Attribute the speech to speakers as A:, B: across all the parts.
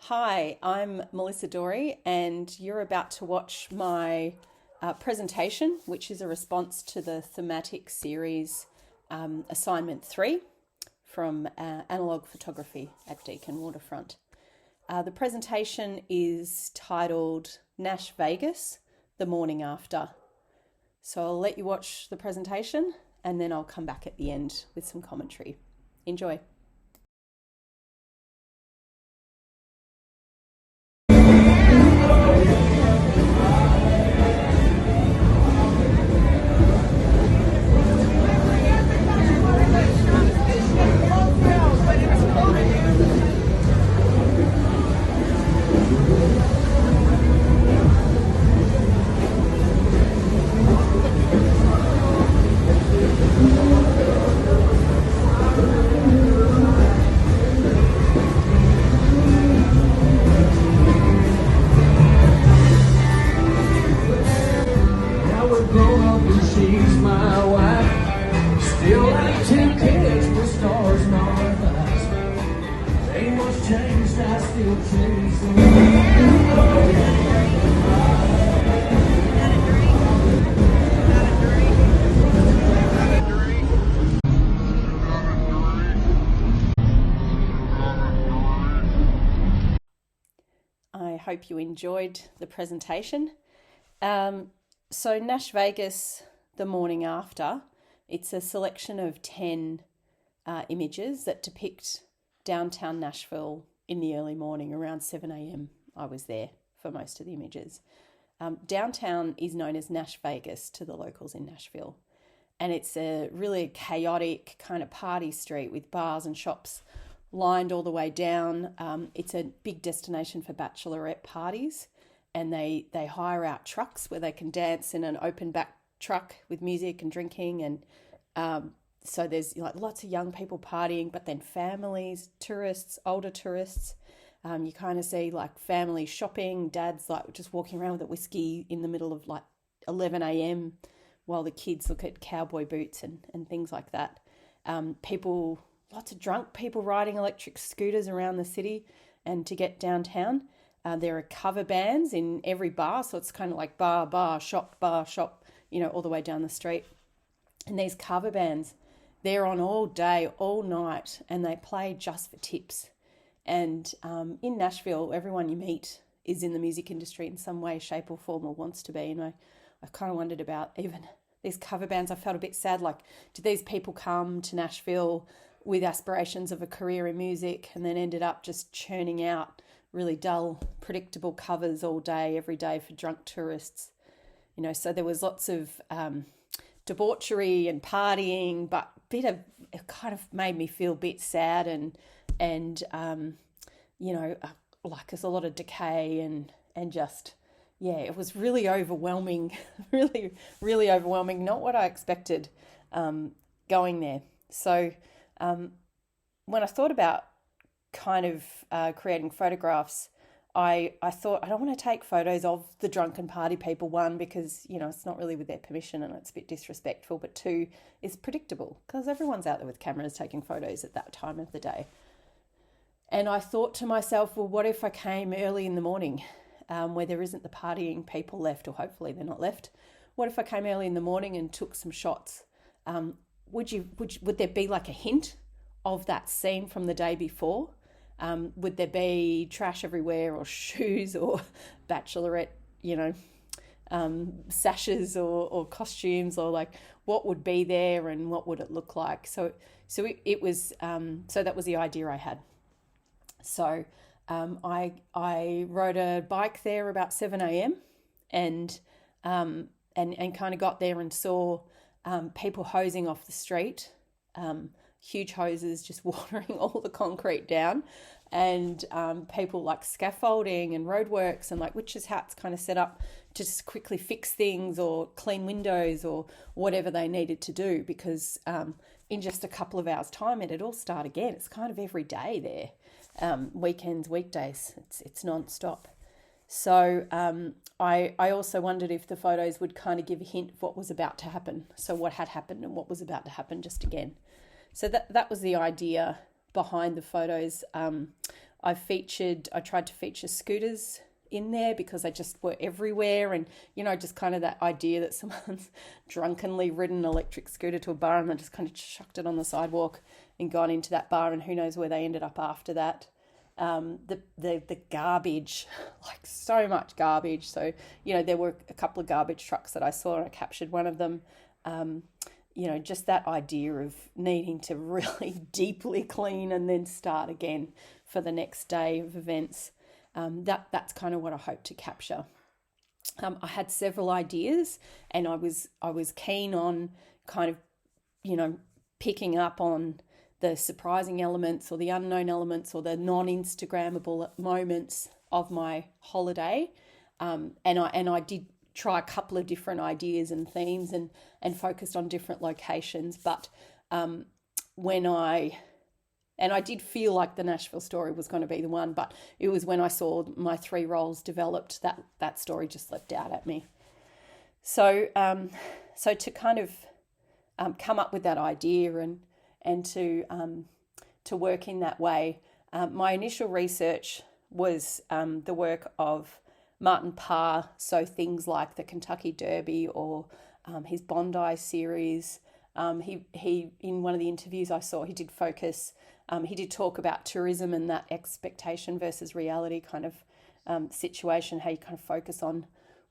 A: Hi, I'm Melissa Dory, and you're about to watch my presentation, which is a response to the thematic series Assignment 3 from Analog Photography at Deakin Waterfront. The presentation is titled Nashvegas, the morning after. So I'll let you watch the presentation and then I'll come back at the end with some commentary. Enjoy.
B: She's my wife. Still like 2 kids with stars in our eyes. Ain't much changed, I still chase
A: I hope you enjoyed the presentation. So Nashvegas, the morning after, it's a selection of 10 images that depict downtown Nashville in the early morning around 7 a.m. I was there for most of the images. Downtown is known as Nashvegas to the locals in Nashville. And it's a really chaotic kind of party street with bars and shops lined all the way down. It's a big destination for bachelorette parties. And they hire out trucks where they can dance in an open back truck with music and drinking. And so there's lots of young people partying, but then families, tourists, older tourists. You kind of see family shopping, dads just walking around with a whiskey in the middle of 11 a.m. while the kids look at cowboy boots and things like that. Lots of drunk people riding electric scooters around the city and to get downtown. There are cover bands in every bar, so it's kind of like bar, shop, all the way down the street. And these cover bands, they're on all day, all night, and they play just for tips. And in Nashville, everyone you meet is in the music industry in some way, shape or form, or wants to be. And I kind of wondered about even these cover bands. I felt a bit sad, did these people come to Nashville with aspirations of a career in music and then ended up just churning out really dull, predictable covers all day, every day for drunk tourists. So there was lots of debauchery and partying, but it kind of made me feel a bit sad and there's a lot of decay and just, it was really overwhelming, really, really overwhelming. Not what I expected going there. So when I thought about kind of creating photographs, I thought I don't want to take photos of the drunken party people, one, because it's not really with their permission and it's a bit disrespectful, but two, it's predictable because everyone's out there with cameras taking photos at that time of the day. And I thought to myself, well, what if I came early in the morning where there isn't the partying people left, or hopefully they're not left? What if I came early in the morning and took some shots? Would there be a hint of that scene from the day before? Would there be trash everywhere, or shoes, or bachelorette, sashes, or costumes, or what would be there and what would it look like? So it was. So that was the idea I had. So I rode a bike there about 7 a.m. and kind of got there and saw people hosing off the street. Huge hoses just watering all the concrete down, and people scaffolding and roadworks and witches' hats kind of set up to just quickly fix things or clean windows or whatever they needed to do, because in just a couple of hours' time it'd all start again. It's kind of every day there, weekends, weekdays, it's non-stop. So I also wondered if the photos would kind of give a hint of what was about to happen, so what had happened and what was about to happen just again. So that was the idea behind the photos. I tried to feature scooters in there because they just were everywhere, and just kind of that idea that someone's drunkenly ridden an electric scooter to a bar and then just kind of chucked it on the sidewalk and gone into that bar, and who knows where they ended up after that. The garbage, like so much garbage. So there were a couple of garbage trucks that I saw, and I captured one of them. Just that idea of needing to really deeply clean and then start again for the next day of events. That's kind of what I hope to capture. I had several ideas, and I was keen on kind of, picking up on the surprising elements or the unknown elements or the non-Instagrammable moments of my holiday. And I did try a couple of different ideas and themes and focused on different locations. But I did feel like the Nashville story was going to be the one, but it was when I saw my 3 roles developed that story just leapt out at me. So to kind of come up with that idea and to work in that way, my initial research was the work of Martin Parr, so things like the Kentucky Derby or his Bondi series. He in one of the interviews I saw, he did talk about tourism and that expectation versus reality kind of situation, how you kind of focus on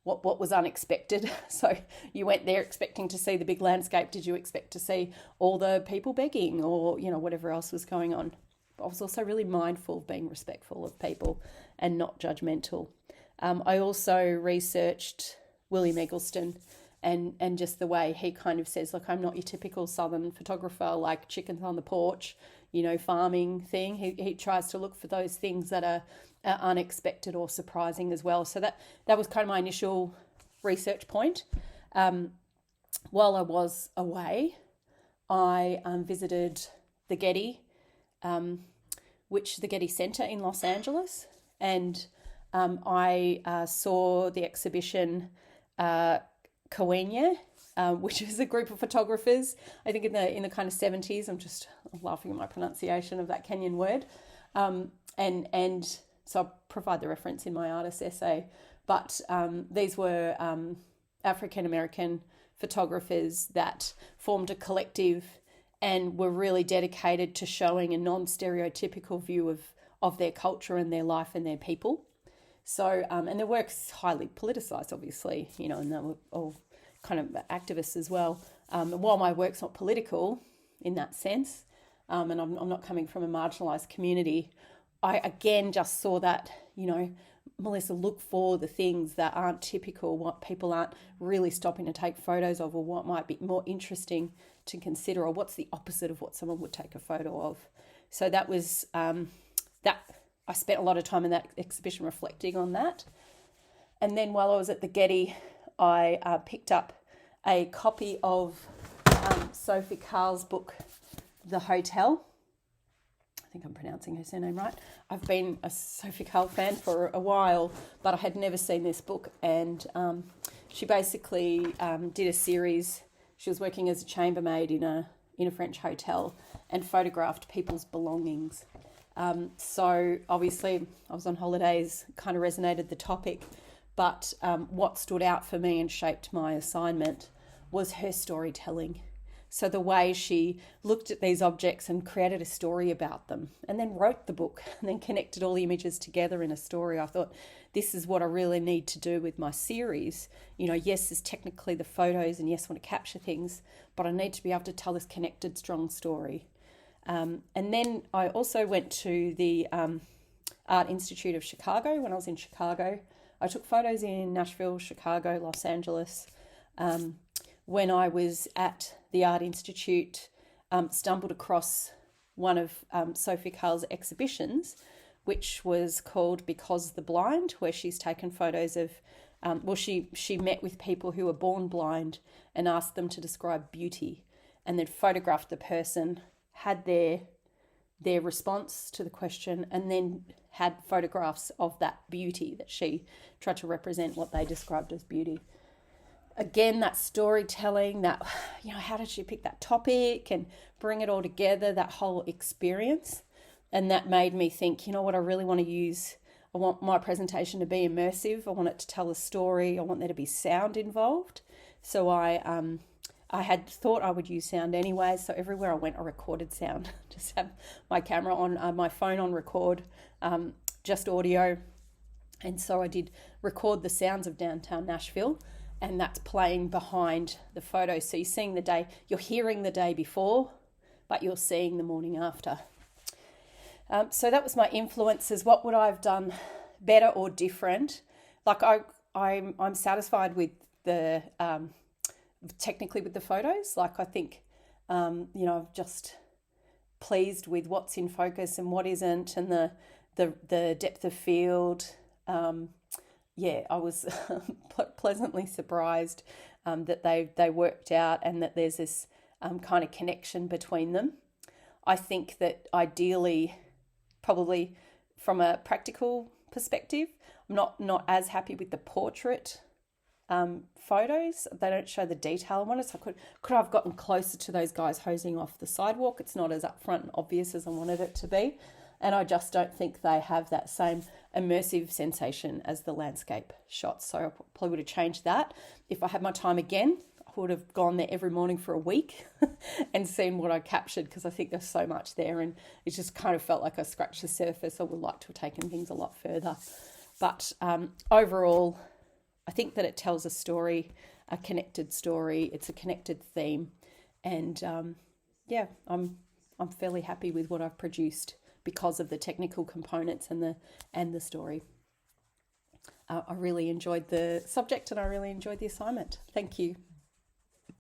A: what was unexpected. So you went there expecting to see the big landscape. Did you expect to see all the people begging or, whatever else was going on? But I was also really mindful of being respectful of people and not judgmental. I also researched William Eggleston and just the way he kind of says, look, I'm not your typical Southern photographer, like chickens on the porch, farming thing. He tries to look for those things that are unexpected or surprising as well. So that was kind of my initial research point. While I was away, I visited the Getty Center in Los Angeles, and I saw the exhibition Kawenya, which is a group of photographers, I think in the kind of 70s. I'm just laughing at my pronunciation of that Kenyan word. And so I'll provide the reference in my artist essay. But these were African-American photographers that formed a collective and were really dedicated to showing a non-stereotypical view of their culture and their life and their people. So, and their work's highly politicised, obviously, and they were all kind of activists as well. While my work's not political in that sense, and I'm not coming from a marginalised community, I again just saw that, Melissa, look for the things that aren't typical, what people aren't really stopping to take photos of, or what might be more interesting to consider, or what's the opposite of what someone would take a photo of. So that was that. I spent a lot of time in that exhibition reflecting on that. And then while I was at the Getty, I picked up a copy of Sophie Cahl's book, The Hotel. I think I'm pronouncing her surname right. I've been a Sophie Cahl fan for a while, but I had never seen this book. And she basically did a series. She was working as a chambermaid in a French hotel and photographed people's belongings. So obviously I was on holidays, kind of resonated the topic, but what stood out for me and shaped my assignment was her storytelling. So the way she looked at these objects and created a story about them and then wrote the book and then connected all the images together in a story. I thought, this is what I really need to do with my series. Yes, there's technically the photos, and yes, I want to capture things, but I need to be able to tell this connected, strong story. And then I also went to the Art Institute of Chicago when I was in Chicago. I took photos in Nashville, Chicago, Los Angeles. When I was at the Art Institute, stumbled across one of Sophie Cahl's exhibitions, which was called Because the Blind, where she's taken photos of, she met with people who were born blind and asked them to describe beauty, and then photographed the person, had their response to the question, and then had photographs of that beauty that she tried to represent what they described as beauty. Again, that storytelling, that, how did she pick that topic and bring it all together, that whole experience And that made me think, you know what, I really want to use, I want my presentation to be immersive. I want it to tell a story. I want there to be sound involved. So I had thought I would use sound anyway. So everywhere I went, I recorded sound. Just have my camera on, my phone on record, just audio. And so I did record the sounds of downtown Nashville, and that's playing behind the photo. So you're seeing the day, you're hearing the day before, but you're seeing the morning after. So that was my influences. What would I have done better or different? Like I'm satisfied with the technically with the photos. Like I think I'm just pleased with what's in focus and what isn't, and the depth of field. I was pleasantly surprised that they worked out, and that there's this kind of connection between them. I think that ideally, probably from a practical perspective, I'm not as happy with the portrait photos. They don't show the detail on it, so could have gotten closer to those guys hosing off the sidewalk. It's not as upfront and obvious as I wanted it to be, and I just don't think they have that same immersive sensation as the landscape shots. So I probably would have changed that. If I had my time again, I would have gone there every morning for a week and seen what I captured, because I think there's so much there, and it just kind of felt like I scratched the surface. I would like to have taken things a lot further. But overall, I think that it tells a story, a connected story. It's a connected theme, and I'm fairly happy with what I've produced because of the technical components and the story. I really enjoyed the subject, and I really enjoyed the assignment. Thank you.